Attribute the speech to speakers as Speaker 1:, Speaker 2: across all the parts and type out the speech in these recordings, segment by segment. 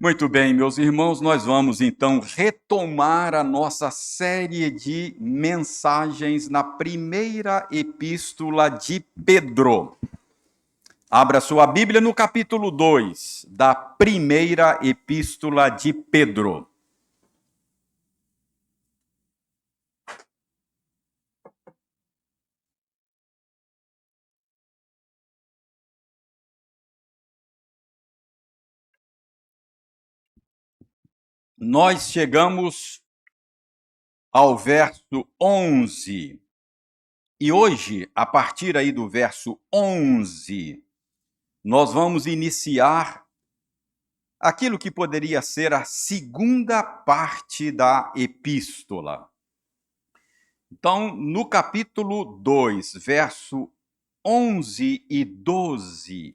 Speaker 1: Muito bem, meus irmãos, nós vamos então retomar a nossa série de mensagens na primeira epístola de Pedro. Abra sua Bíblia no capítulo 2 da primeira epístola de Pedro. Nós chegamos ao verso 11. E hoje, a partir aí do verso 11, nós vamos iniciar aquilo que poderia ser a segunda parte da epístola. Então, no capítulo 2, verso 11 e 12,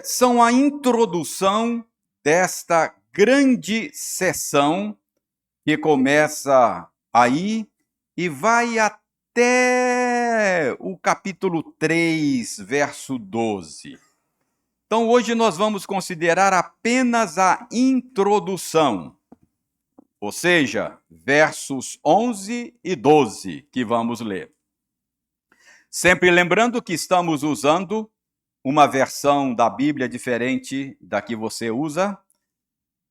Speaker 1: são a introdução desta grande sessão que começa aí e vai até o capítulo 3, verso 12. Então, hoje nós vamos considerar apenas a introdução, ou seja, versos 11 e 12, que vamos ler. Sempre lembrando que estamos usando uma versão da Bíblia diferente da que você usa.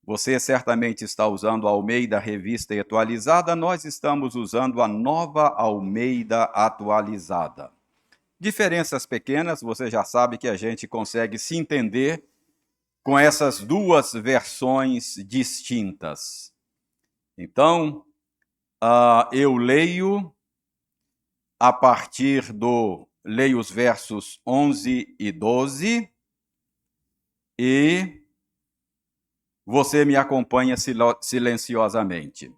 Speaker 1: Você certamente está usando a Almeida Revista e Atualizada, nós estamos usando a Nova Almeida Atualizada. Diferenças pequenas, você já sabe que a gente consegue se entender com essas duas versões distintas. Então, eu leio a partir leio os versos 11 e 12 e você me acompanha silenciosamente.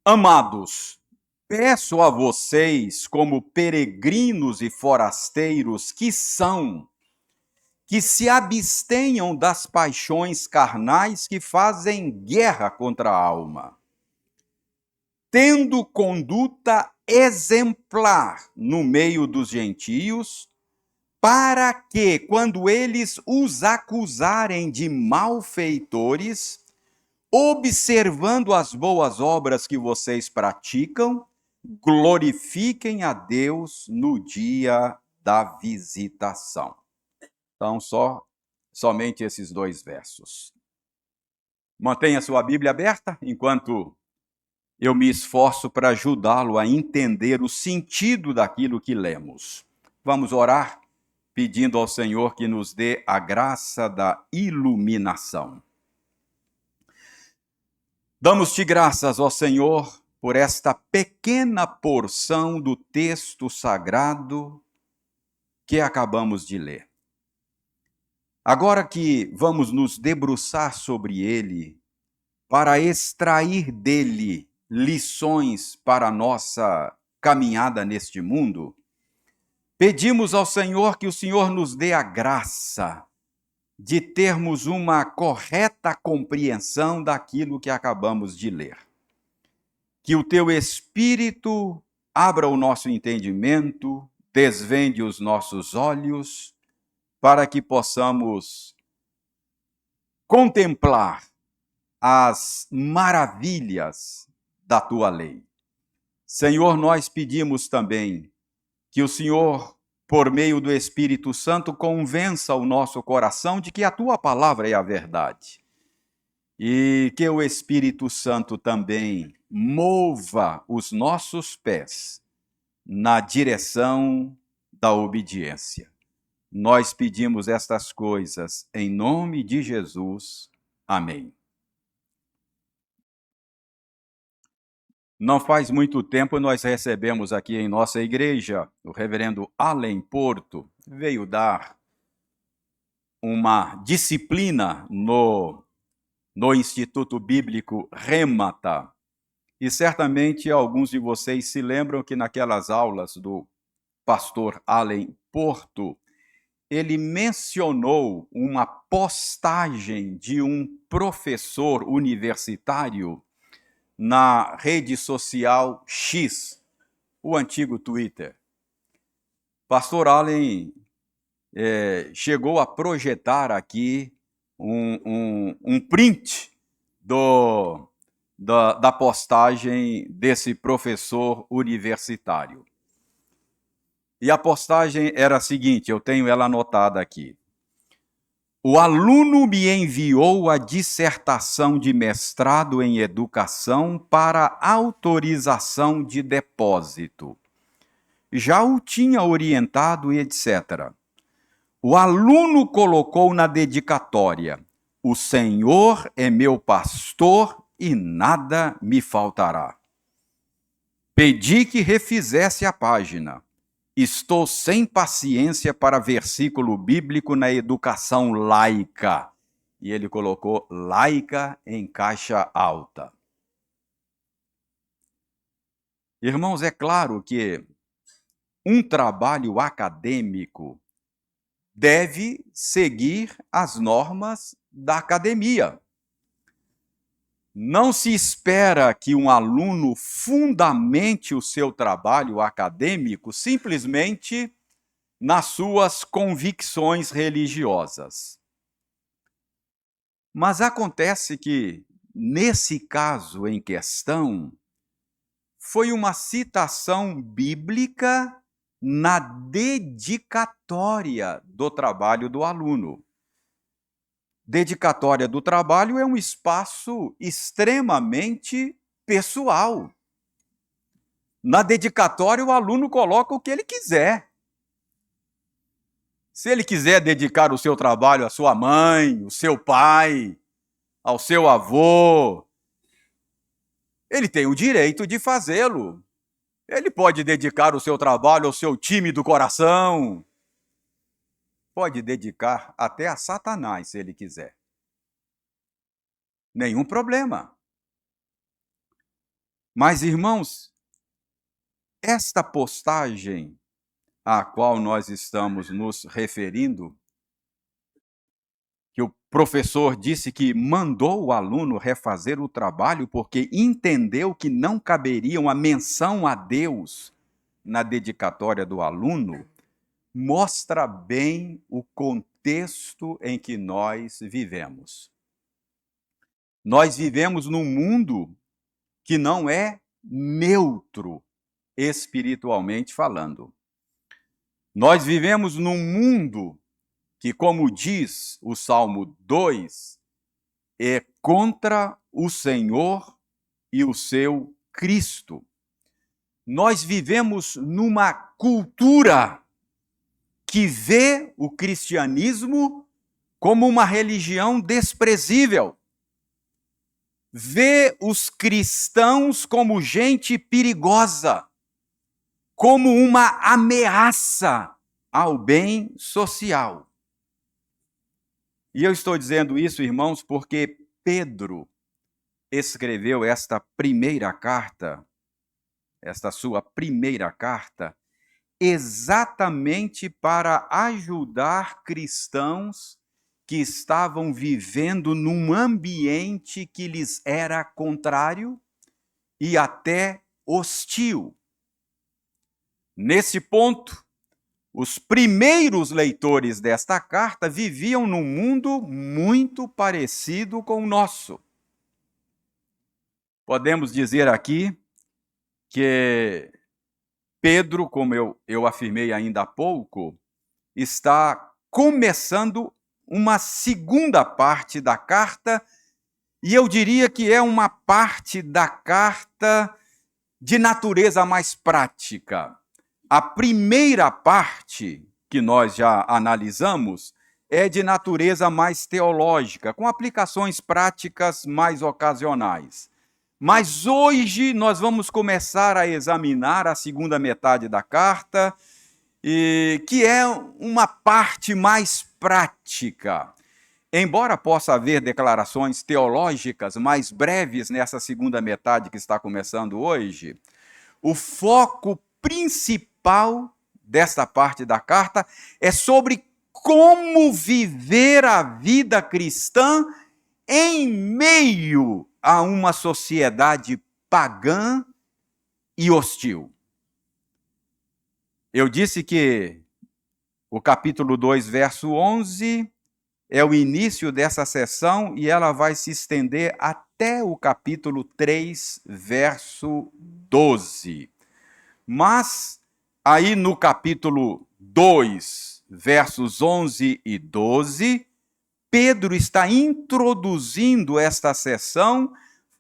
Speaker 1: Amados, peço a vocês, como peregrinos e forasteiros que são, que se abstenham das paixões carnais que fazem guerra contra a alma, tendo conduta exemplar no meio dos gentios, para que, quando eles os acusarem de malfeitores, observando as boas obras que vocês praticam, glorifiquem a Deus no dia da visitação. Então, somente esses dois versos. Mantenha sua Bíblia aberta enquanto eu me esforço para ajudá-lo a entender o sentido daquilo que lemos. Vamos orar pedindo ao Senhor que nos dê a graça da iluminação. Damos-te graças, ó Senhor, por esta pequena porção do texto sagrado que acabamos de ler. Agora que vamos nos debruçar sobre ele, para extrair dele lições para a nossa caminhada neste mundo, pedimos ao Senhor que o Senhor nos dê a graça de termos uma correta compreensão daquilo que acabamos de ler. Que o teu Espírito abra o nosso entendimento, desvende os nossos olhos, para que possamos contemplar as maravilhas da tua lei. Senhor, nós pedimos também que o Senhor, por meio do Espírito Santo, convença o nosso coração de que a tua palavra é a verdade. E que o Espírito Santo também mova os nossos pés na direção da obediência. Nós pedimos estas coisas em nome de Jesus. Amém. Não faz muito tempo nós recebemos aqui em nossa igreja o reverendo Allen Porto, veio dar uma disciplina no Instituto Bíblico Rêmata. E certamente alguns de vocês se lembram que naquelas aulas do pastor Allen Porto, ele mencionou uma postagem de um professor universitário na rede social X, o antigo Twitter. Pastor Allen chegou a projetar aqui um print da postagem desse professor universitário. E a postagem era a seguinte, eu tenho ela anotada aqui. O aluno me enviou a dissertação de mestrado em educação para autorização de depósito. Já o tinha orientado e etc. O aluno colocou na dedicatória: o Senhor é meu pastor e nada me faltará. Pedi que refizesse a página. Estou sem paciência para versículo bíblico na educação laica. E ele colocou laica em caixa alta. Irmãos, é claro que um trabalho acadêmico deve seguir as normas da academia. Não se espera que um aluno fundamente o seu trabalho acadêmico simplesmente nas suas convicções religiosas. Mas acontece que, nesse caso em questão, foi uma citação bíblica na dedicatória do trabalho do aluno. Dedicatória do trabalho é um espaço extremamente pessoal. Na dedicatória, o aluno coloca o que ele quiser. Se ele quiser dedicar o seu trabalho à sua mãe, ao seu pai, ao seu avô, ele tem o direito de fazê-lo. Ele pode dedicar o seu trabalho ao seu time do coração. Pode dedicar até a Satanás, se ele quiser. Nenhum problema. Mas, irmãos, esta postagem à qual nós estamos nos referindo, que o professor disse que mandou o aluno refazer o trabalho porque entendeu que não caberia uma menção a Deus na dedicatória do aluno, mostra bem o contexto em que nós vivemos. Nós vivemos num mundo que não é neutro, espiritualmente falando. Nós vivemos num mundo que, como diz o Salmo 2, é contra o Senhor e o seu Cristo. Nós vivemos numa cultura que vê o cristianismo como uma religião desprezível. Vê os cristãos como gente perigosa, como uma ameaça ao bem social. E eu estou dizendo isso, irmãos, porque Pedro escreveu esta sua primeira carta, exatamente para ajudar cristãos que estavam vivendo num ambiente que lhes era contrário e até hostil. Nesse ponto, os primeiros leitores desta carta viviam num mundo muito parecido com o nosso. Podemos dizer aqui que Pedro, como eu afirmei ainda há pouco, está começando uma segunda parte da carta, e eu diria que é uma parte da carta de natureza mais prática. A primeira parte, que nós já analisamos, é de natureza mais teológica, com aplicações práticas mais ocasionais. Mas hoje nós vamos começar a examinar a segunda metade da carta, que é uma parte mais prática. Embora possa haver declarações teológicas mais breves nessa segunda metade que está começando hoje, o foco principal desta parte da carta é sobre como viver a vida cristã em meio a uma sociedade pagã e hostil. Eu disse que O capítulo 2, verso 11, é o início dessa sessão e ela vai se estender até o capítulo 3, verso 12. Mas aí no capítulo 2, versos 11 e 12, Pedro está introduzindo esta sessão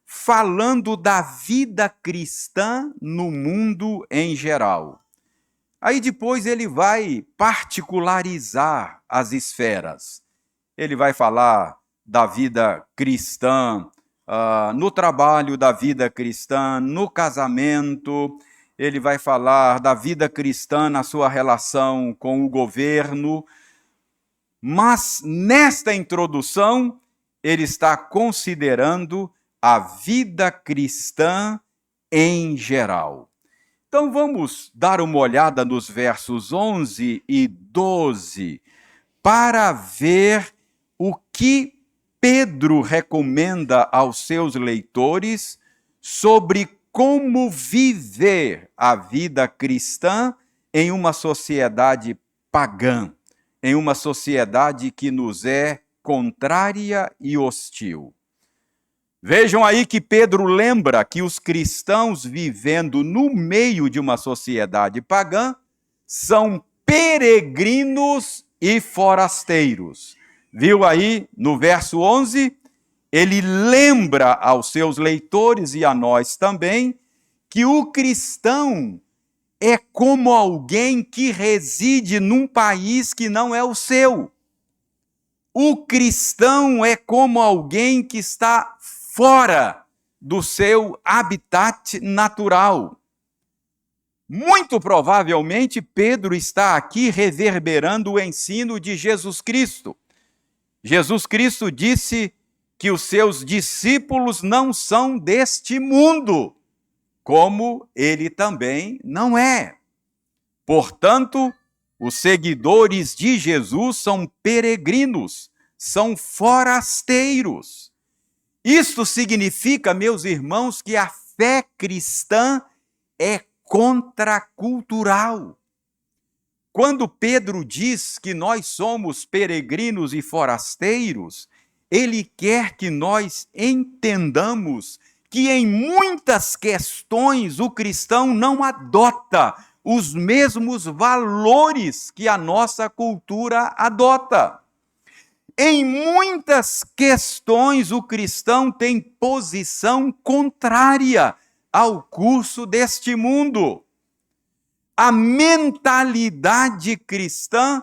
Speaker 1: falando da vida cristã no mundo em geral. Aí depois ele vai particularizar as esferas. Ele vai falar da vida cristã, no trabalho da vida cristã, no casamento. Ele vai falar da vida cristã na sua relação com o governo. Mas nesta introdução, ele está considerando a vida cristã em geral. Então vamos dar uma olhada nos versos 11 e 12 para ver o que Pedro recomenda aos seus leitores sobre como viver a vida cristã em uma sociedade pagã, em uma sociedade que nos é contrária e hostil. Vejam aí que Pedro lembra que os cristãos vivendo no meio de uma sociedade pagã são peregrinos e forasteiros. Viu aí no verso 11? Ele lembra aos seus leitores e a nós também que o cristão é como alguém que reside num país que não é o seu. O cristão é como alguém que está fora do seu habitat natural. Muito provavelmente, Pedro está aqui reverberando o ensino de Jesus Cristo. Jesus Cristo disse que os seus discípulos não são deste mundo, como ele também não é. Portanto, os seguidores de Jesus são peregrinos, são forasteiros. Isto significa, meus irmãos, que a fé cristã é contracultural. Quando Pedro diz que nós somos peregrinos e forasteiros, ele quer que nós entendamos que em muitas questões o cristão não adota os mesmos valores que a nossa cultura adota. Em muitas questões, o cristão tem posição contrária ao curso deste mundo. A mentalidade cristã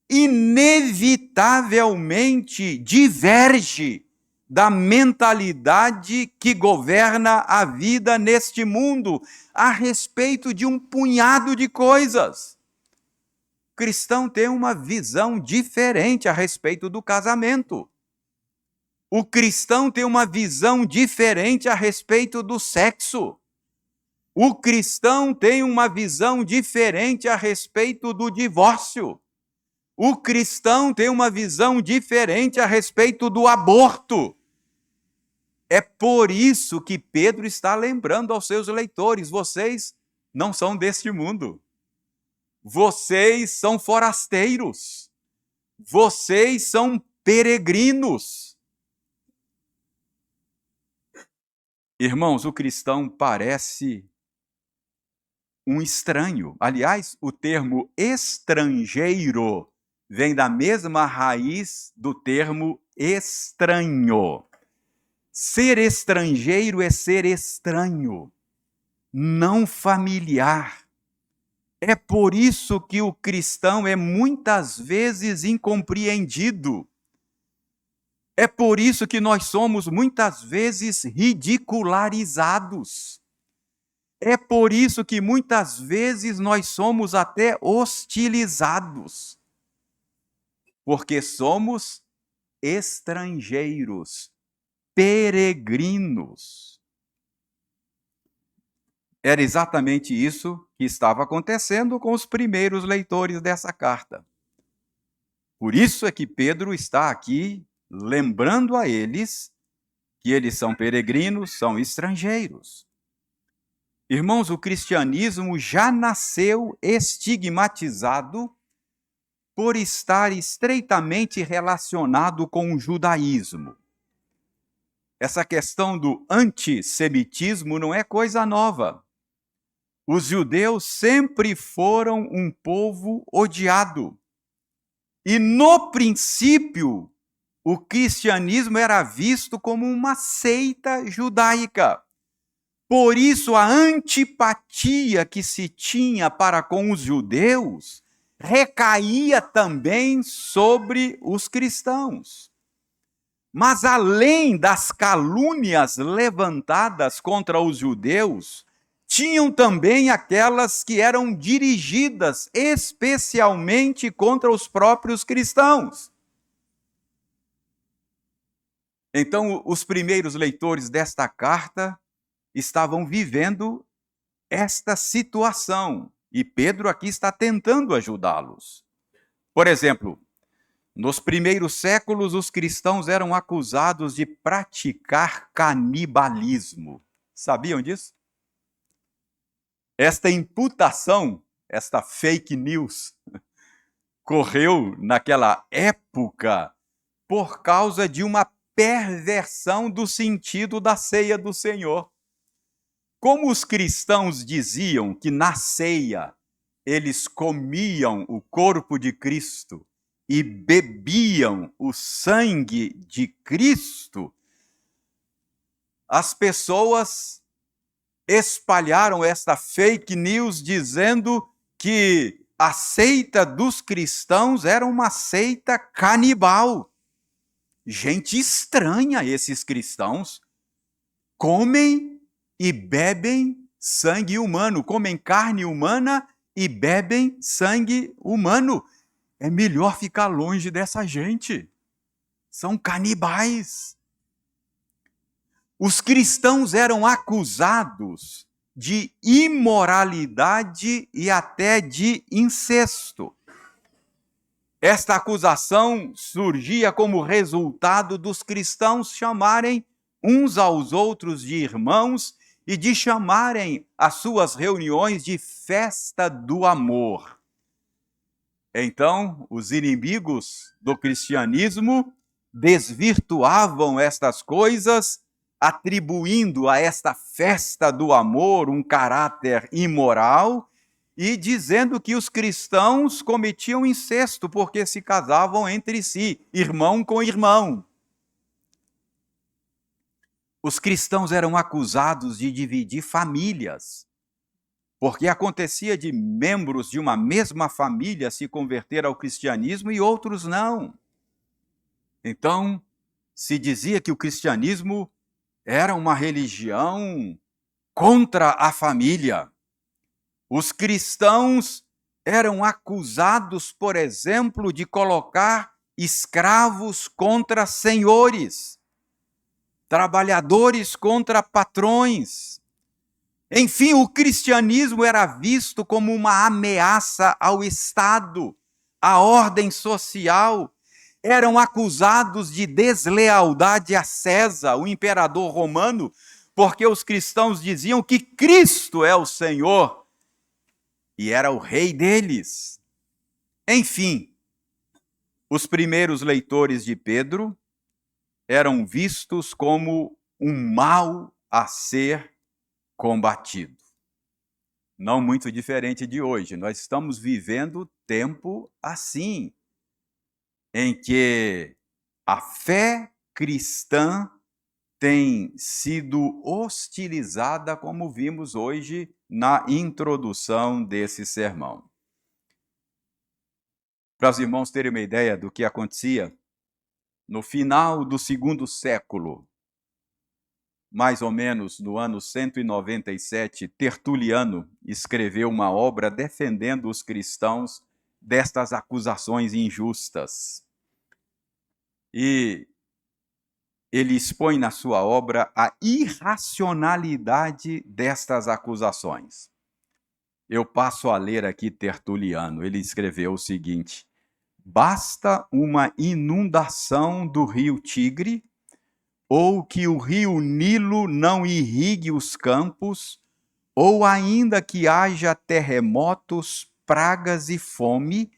Speaker 1: inevitavelmente diverge da mentalidade que governa a vida neste mundo a respeito de um punhado de coisas. O cristão tem uma visão diferente a respeito do casamento. O cristão tem uma visão diferente a respeito do sexo. O cristão tem uma visão diferente a respeito do divórcio. O cristão tem uma visão diferente a respeito do aborto. É por isso que Pedro está lembrando aos seus leitores: vocês não são deste mundo. Vocês são forasteiros. Vocês são peregrinos. Irmãos, o cristão parece um estranho. Aliás, o termo estrangeiro vem da mesma raiz do termo estranho. Ser estrangeiro é ser estranho, não familiar. É por isso que o cristão é muitas vezes incompreendido. É por isso que nós somos muitas vezes ridicularizados. É por isso que muitas vezes nós somos até hostilizados. Porque somos estrangeiros, peregrinos. Era exatamente isso que estava acontecendo com os primeiros leitores dessa carta. Por isso é que Pedro está aqui lembrando a eles que eles são peregrinos, são estrangeiros. Irmãos, o cristianismo já nasceu estigmatizado por estar estreitamente relacionado com o judaísmo. Essa questão do antissemitismo não é coisa nova. Os judeus sempre foram um povo odiado. E no princípio, o cristianismo era visto como uma seita judaica. Por isso, a antipatia que se tinha para com os judeus recaía também sobre os cristãos. Mas além das calúnias levantadas contra os judeus, tinham também aquelas que eram dirigidas especialmente contra os próprios cristãos. Então, os primeiros leitores desta carta estavam vivendo esta situação, e Pedro aqui está tentando ajudá-los. Por exemplo, nos primeiros séculos, os cristãos eram acusados de praticar canibalismo. Sabiam disso? Esta imputação, esta fake news, correu naquela época por causa de uma perversão do sentido da ceia do Senhor. Como os cristãos diziam que na ceia eles comiam o corpo de Cristo e bebiam o sangue de Cristo, as pessoas espalharam esta fake news dizendo que a seita dos cristãos era uma seita canibal. Gente estranha, esses cristãos comem e bebem sangue humano, comem carne humana e bebem sangue humano. É melhor ficar longe dessa gente. São canibais. Os cristãos eram acusados de imoralidade e até de incesto. Esta acusação surgia como resultado dos cristãos chamarem uns aos outros de irmãos e de chamarem as suas reuniões de festa do amor. Então, os inimigos do cristianismo desvirtuavam estas coisas, atribuindo a esta festa do amor um caráter imoral e dizendo que os cristãos cometiam incesto porque se casavam entre si, irmão com irmão. Os cristãos eram acusados de dividir famílias, porque acontecia de membros de uma mesma família se converter ao cristianismo e outros não. Então, se dizia que o cristianismo era uma religião contra a família. Os cristãos eram acusados, por exemplo, de colocar escravos contra senhores, trabalhadores contra patrões. Enfim, o cristianismo era visto como uma ameaça ao Estado, à ordem social. Eram acusados de deslealdade a César, o imperador romano, porque os cristãos diziam que Cristo é o Senhor e era o rei deles. Enfim, os primeiros leitores de Pedro eram vistos como um mal a ser combatido. Não muito diferente de hoje. Nós estamos vivendo tempo assim, em que a fé cristã tem sido hostilizada, como vimos hoje na introdução desse sermão. Para os irmãos terem uma ideia do que acontecia, no final do segundo século, mais ou menos no ano 197, Tertuliano escreveu uma obra defendendo os cristãos destas acusações injustas. E ele expõe na sua obra a irracionalidade destas acusações. Eu passo a ler aqui Tertuliano. Ele escreveu o seguinte: basta uma inundação do rio Tigre, ou que o rio Nilo não irrigue os campos, ou ainda que haja terremotos, pragas e fome,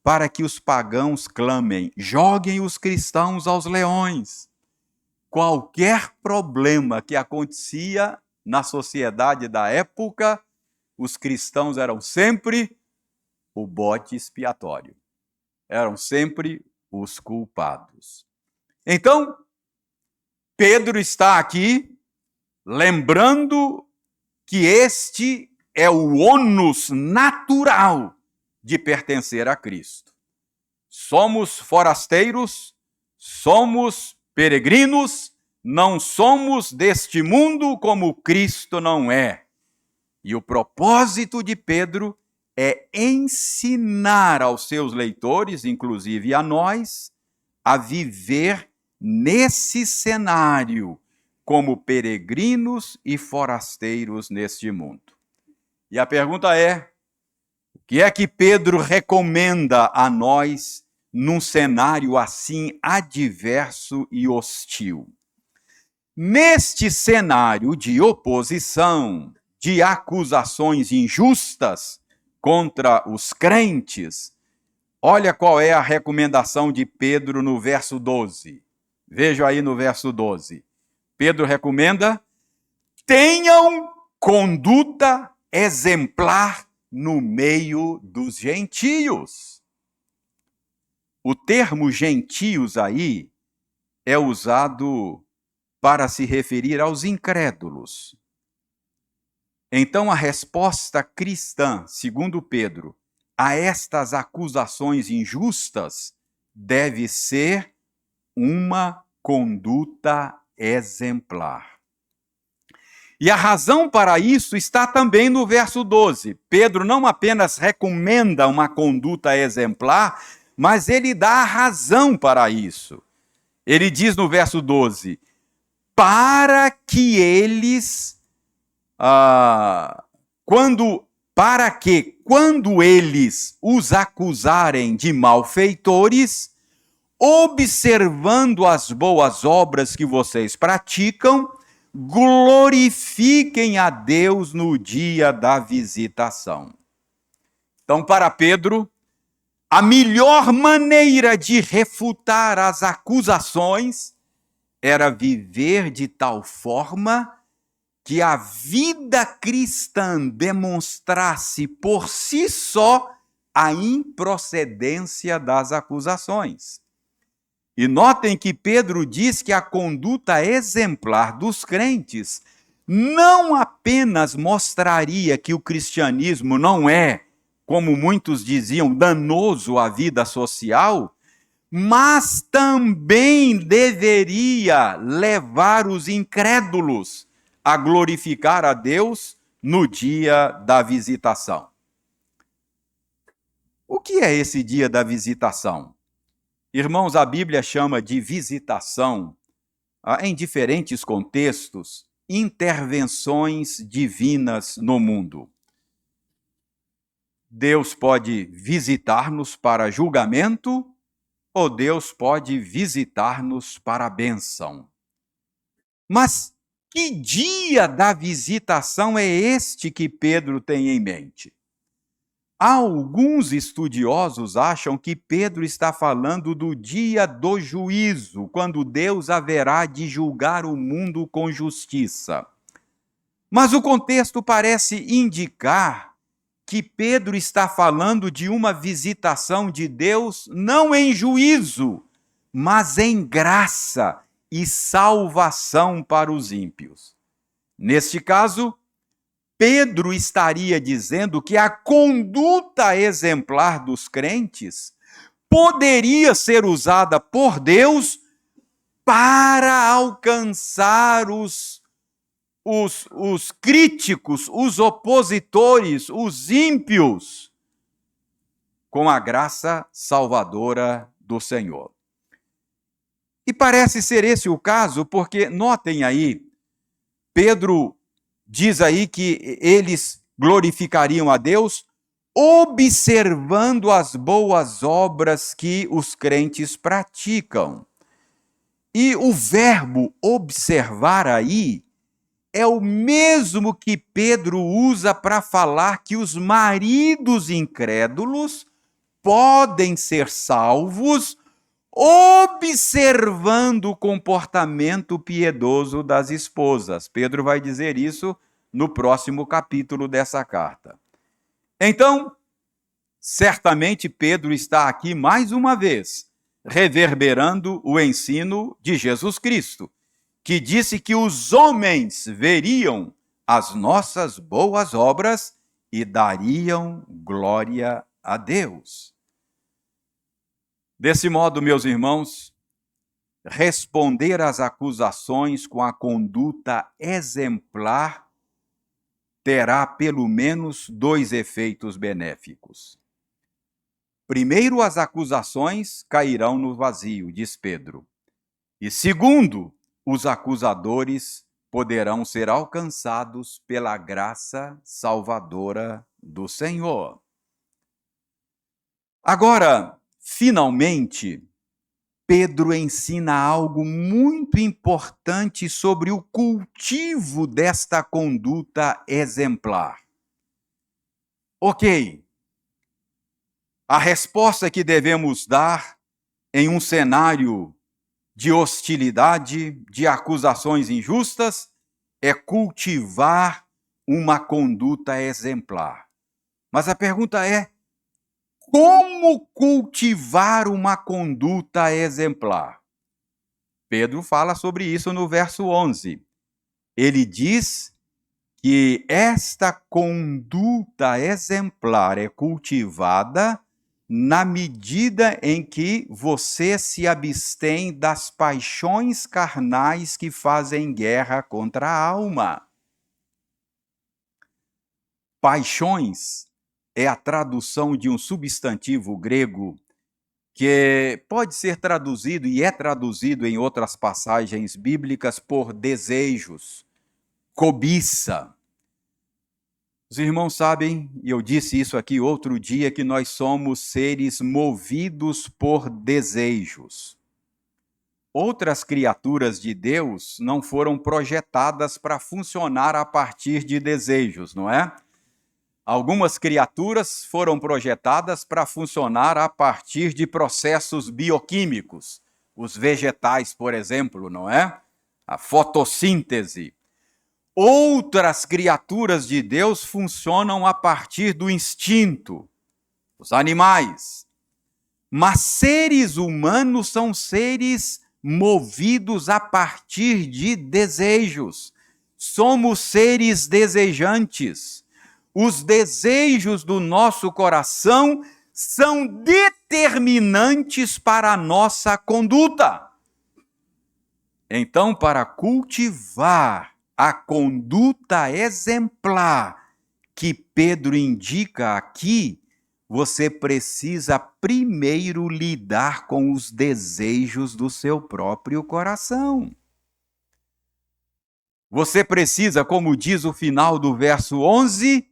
Speaker 1: para que os pagãos clamem: joguem os cristãos aos leões. Qualquer problema que acontecia na sociedade da época, os cristãos eram sempre o bode expiatório. Eram sempre os culpados. Então, Pedro está aqui lembrando que este é o ônus natural de pertencer a Cristo. Somos forasteiros, somos peregrinos, não somos deste mundo como Cristo não é. E o propósito de Pedro é ensinar aos seus leitores, inclusive a nós, a viver nesse cenário como peregrinos e forasteiros neste mundo. E a pergunta é: o que é que Pedro recomenda a nós num cenário assim adverso e hostil? Neste cenário de oposição, de acusações injustas contra os crentes, olha qual é a recomendação de Pedro no verso 12. Veja aí no verso 12. Pedro recomenda: tenham conduta exemplar no meio dos gentios. O termo gentios aí é usado para se referir aos incrédulos. Então, a resposta cristã, segundo Pedro, a estas acusações injustas deve ser uma conduta exemplar. E a razão para isso está também no verso 12. Pedro não apenas recomenda uma conduta exemplar, mas ele dá a razão para isso. Ele diz no verso 12: para que eles, quando eles os acusarem de malfeitores, observando as boas obras que vocês praticam, glorifiquem a Deus no dia da visitação. Então, para Pedro, a melhor maneira de refutar as acusações era viver de tal forma que a vida cristã demonstrasse por si só a improcedência das acusações. E notem que Pedro diz que a conduta exemplar dos crentes não apenas mostraria que o cristianismo não é, como muitos diziam, danoso à vida social, mas também deveria levar os incrédulos a glorificar a Deus no dia da visitação. O que é esse dia da visitação? Irmãos, a Bíblia chama de visitação, em diferentes contextos, intervenções divinas no mundo. Deus pode visitar-nos para julgamento, ou Deus pode visitar-nos para a bênção. Mas que dia da visitação é este que Pedro tem em mente? Alguns estudiosos acham que Pedro está falando do dia do juízo, quando Deus haverá de julgar o mundo com justiça. Mas o contexto parece indicar que Pedro está falando de uma visitação de Deus não em juízo, mas em graça e salvação para os ímpios. Neste caso, Pedro estaria dizendo que a conduta exemplar dos crentes poderia ser usada por Deus para alcançar os críticos, os opositores, os ímpios, com a graça salvadora do Senhor. E parece ser esse o caso, porque notem aí, Pedro diz aí que eles glorificariam a Deus observando as boas obras que os crentes praticam. E o verbo observar aí é o mesmo que Pedro usa para falar que os maridos incrédulos podem ser salvos observando o comportamento piedoso das esposas. Pedro vai dizer isso no próximo capítulo dessa carta. Então, certamente Pedro está aqui mais uma vez reverberando o ensino de Jesus Cristo, que disse que os homens veriam as nossas boas obras e dariam glória a Deus. Desse modo, meus irmãos, responder às acusações com a conduta exemplar terá pelo menos 2 efeitos benéficos. Primeiro, as acusações cairão no vazio, diz Pedro. E segundo, os acusadores poderão ser alcançados pela graça salvadora do Senhor. Agora, finalmente, Pedro ensina algo muito importante sobre o cultivo desta conduta exemplar. Ok, a resposta que devemos dar em um cenário de hostilidade, de acusações injustas, é cultivar uma conduta exemplar. Mas a pergunta é: como cultivar uma conduta exemplar? Pedro fala sobre isso no verso 11. Ele diz que esta conduta exemplar é cultivada na medida em que você se abstém das paixões carnais que fazem guerra contra a alma. Paixões é a tradução de um substantivo grego que pode ser traduzido e é traduzido em outras passagens bíblicas por desejos, cobiça. Os irmãos sabem, e eu disse isso aqui outro dia, que nós somos seres movidos por desejos. Outras criaturas de Deus não foram projetadas para funcionar a partir de desejos, não é? Algumas criaturas foram projetadas para funcionar a partir de processos bioquímicos. Os vegetais, por exemplo, não é? A fotossíntese. Outras criaturas de Deus funcionam a partir do instinto. Os animais. Mas seres humanos são seres movidos a partir de desejos. Somos seres desejantes. Os desejos do nosso coração são determinantes para a nossa conduta. Então, para cultivar a conduta exemplar que Pedro indica aqui, você precisa primeiro lidar com os desejos do seu próprio coração. Você precisa, como diz o final do verso 11,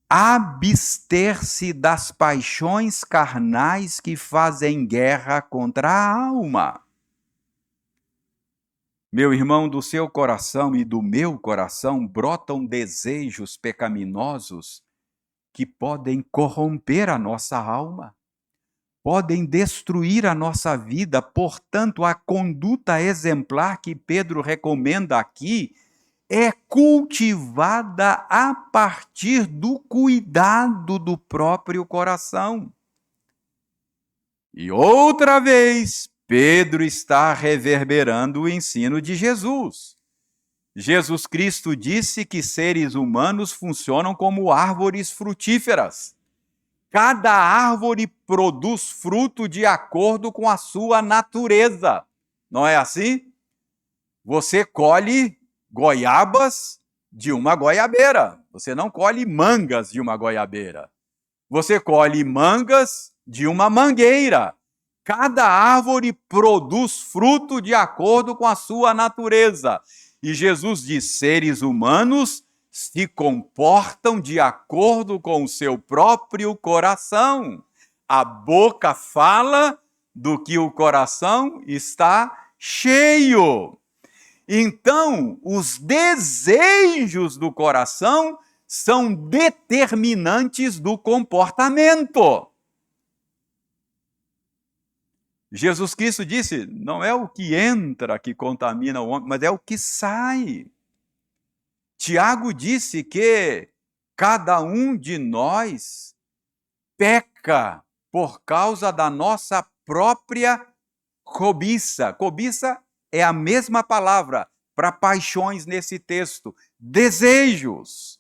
Speaker 1: abster-se das paixões carnais que fazem guerra contra a alma. Meu irmão, do seu coração e do meu coração brotam desejos pecaminosos que podem corromper a nossa alma, podem destruir a nossa vida. Portanto, a conduta exemplar que Pedro recomenda aqui é cultivada a partir do cuidado do próprio coração. E outra vez, Pedro está reverberando o ensino de Jesus. Jesus Cristo disse que seres humanos funcionam como árvores frutíferas. Cada árvore produz fruto de acordo com a sua natureza. Não é assim? Você colhe goiabas de uma goiabeira. Você não colhe mangas de uma goiabeira. Você colhe mangas de uma mangueira. Cada árvore produz fruto de acordo com a sua natureza. E Jesus diz: seres humanos se comportam de acordo com o seu próprio coração. A boca fala do que o coração está cheio. Então, os desejos do coração são determinantes do comportamento. Jesus Cristo disse, não é o que entra que contamina o homem, mas é o que sai. Tiago disse que cada um de nós peca por causa da nossa própria cobiça. Cobiça é a mesma palavra para paixões nesse texto, desejos.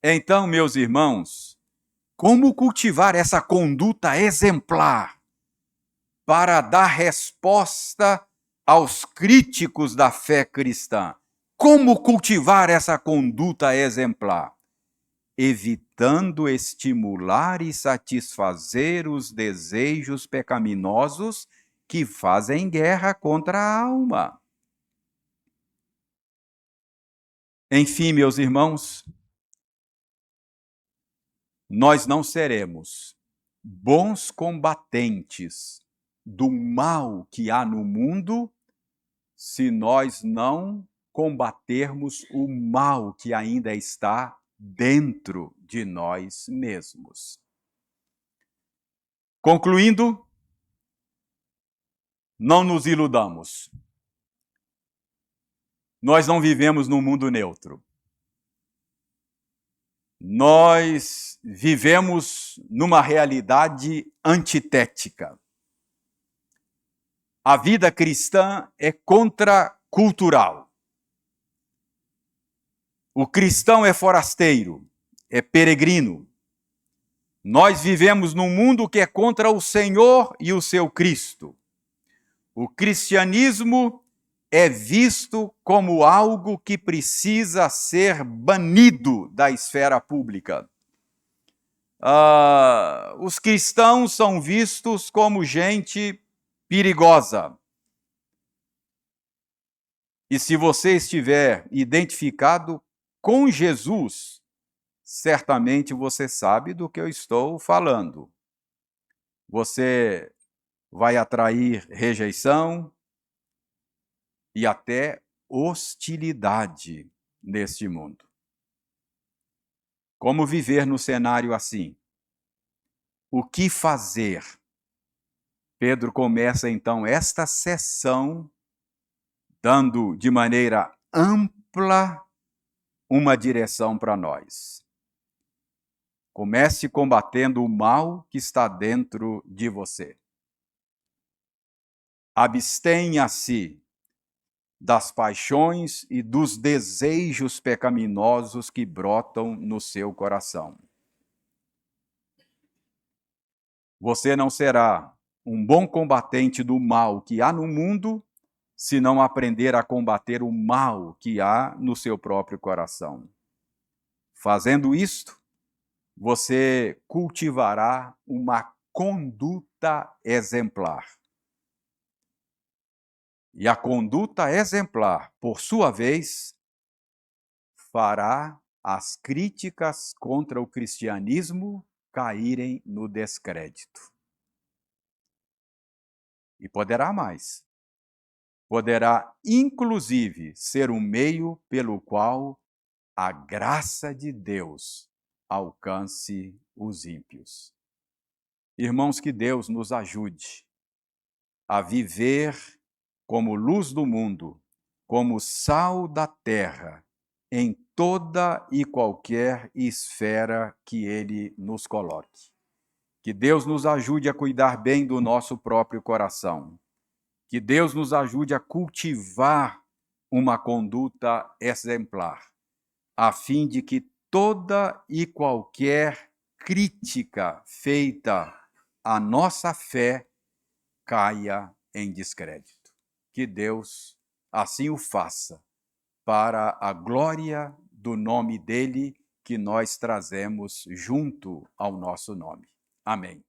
Speaker 1: Então, meus irmãos, como cultivar essa conduta exemplar para dar resposta aos críticos da fé cristã? Como cultivar essa conduta exemplar? Evitando estimular e satisfazer os desejos pecaminosos que fazem guerra contra a alma. Enfim, meus irmãos, nós não seremos bons combatentes do mal que há no mundo se nós não combatermos o mal que ainda está dentro de nós mesmos. Concluindo, não nos iludamos. Nós não vivemos num mundo neutro. Nós vivemos numa realidade antitética. A vida cristã é contracultural. O cristão é forasteiro, é peregrino. Nós vivemos num mundo que é contra o Senhor e o seu Cristo. O cristianismo é visto como algo que precisa ser banido da esfera pública. Os cristãos são vistos como gente perigosa. E se você estiver identificado com Jesus, certamente você sabe do que eu estou falando. Você vai atrair rejeição e até hostilidade neste mundo. Como viver no cenário assim? O que fazer? Pedro começa então esta sessão dando de maneira ampla uma direção para nós. Comece combatendo o mal que está dentro de você. Abstenha-se das paixões e dos desejos pecaminosos que brotam no seu coração. Você não será um bom combatente do mal que há no mundo se não aprender a combater o mal que há no seu próprio coração. Fazendo isto, você cultivará uma conduta exemplar. E a conduta exemplar, por sua vez, fará as críticas contra o cristianismo caírem no descrédito. E poderá mais. Poderá, inclusive, ser um meio pelo qual a graça de Deus alcance os ímpios. Irmãos, que Deus nos ajude a viver como luz do mundo, como sal da terra, em toda e qualquer esfera que Ele nos coloque. Que Deus nos ajude a cuidar bem do nosso próprio coração. Que Deus nos ajude a cultivar uma conduta exemplar, a fim de que toda e qualquer crítica feita à nossa fé caia em descrédito. Que Deus assim o faça, para a glória do nome dele que nós trazemos junto ao nosso nome. Amém.